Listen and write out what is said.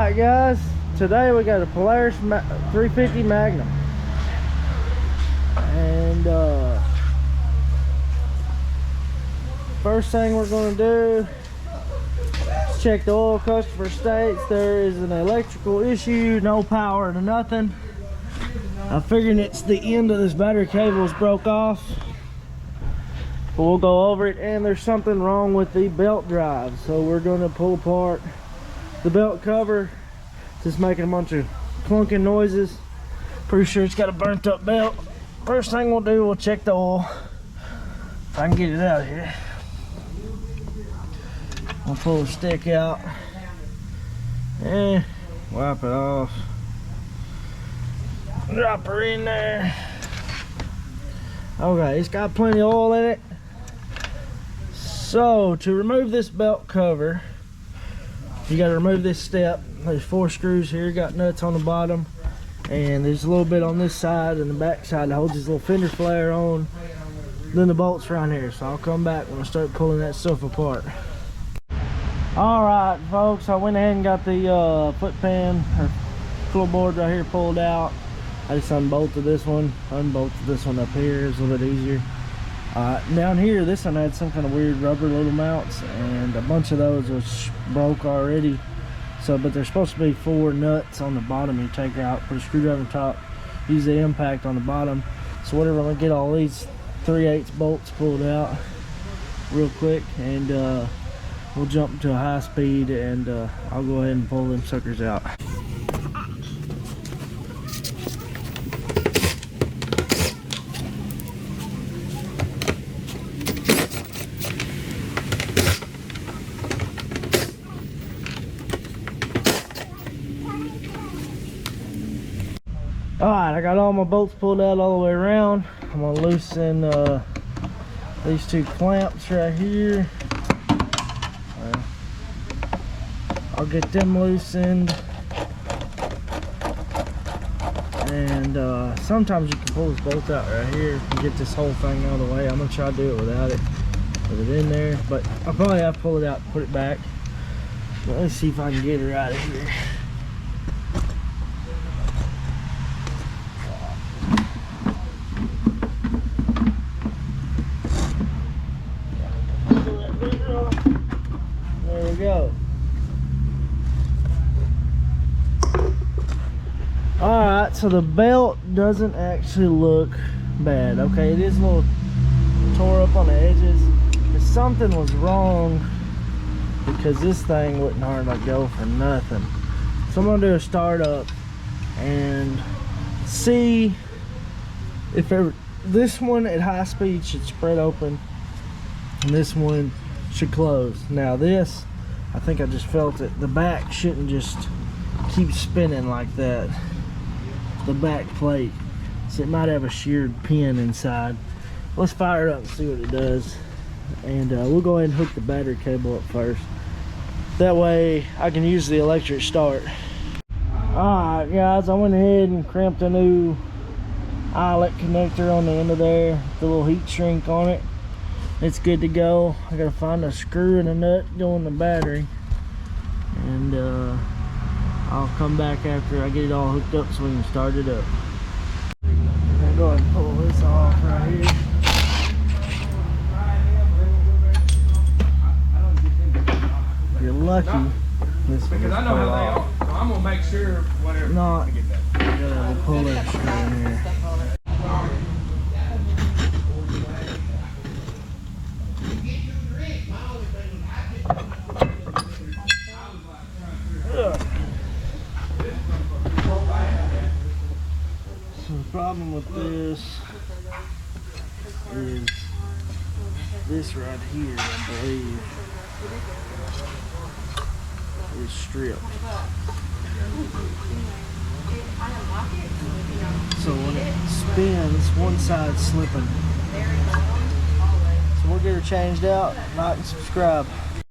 Alright guys, today we got a Polaris 350 Magnum. And first thing we're going to do is check the oil. Customer states there is an electrical issue, no power to nothing. I'm figuring it's the end of this battery cable is broke off, but we'll go over it. And there's something wrong with the belt drive, so we're going to pull apart the belt cover. Just making a bunch of clunking noises. Pretty sure it's got a burnt up belt. First thing we'll do, we'll check the oil. If I can get it out of here. I'll pull the stick out and wipe it off. Drop her in there. Okay, it's got plenty of oil in it. So to remove this belt cover, you got to remove this step. There's 4 screws here, got nuts on the bottom, and there's a little bit on this side and the back side that holds this little fender flare on. Then the bolts around here. So I'll come back when I start pulling that stuff apart. Alright folks, I went ahead and got the foot pan or floorboard right here pulled out. I just unbolted this one, unbolted this one up here. It's a little bit easier. Down here, this one had some kind of weird rubber little mounts, and a bunch of those was broke already. So, but there's supposed to be 4 nuts on the bottom you take out, put a screwdriver on top, use the impact on the bottom. So whatever, I'm gonna get all these 3/8 bolts pulled out real quick, and we'll jump to a high speed, and I'll go ahead and pull them suckers out. Alright, I got all my bolts pulled out all the way around. I'm going to loosen these 2 clamps right here. I'll get them loosened. And sometimes you can pull this bolt out right here and get this whole thing out of the way. I'm going to try to do it without it, with it in there. But I'll probably have to pull it out and put it back. But let's see if I can get her out of here. There we go. Alright, so the belt doesn't actually look bad. Okay, it is a little tore up on the edges, but something was wrong because this thing wouldn't hardly go for nothing. So I'm gonna do a startup and see if this one at high speed should spread open and this one should close. Now this, I think I just felt it, the back shouldn't just keep spinning like that, the back plate, so it might have a sheared pin inside. Let's fire it up and see what it does, and we'll go ahead and hook the battery cable up first, that way I can use the electric start. Alright guys, I went ahead and crimped a new eyelet connector on the end of there, the little heat shrink on it. It's good to go. I gotta find a screw and a nut to go in the battery, and I'll come back after I get it all hooked up so we can start it up. I'm gonna go ahead and pull this off right here. If you're lucky, this one because I know how they are. So I'm gonna make sure whatever. Not, we'll pull that screw in here. So the problem with this is this right here, I believe, is stripped. So when it spins, one side's slipping. So we'll get her changed out. Like and subscribe.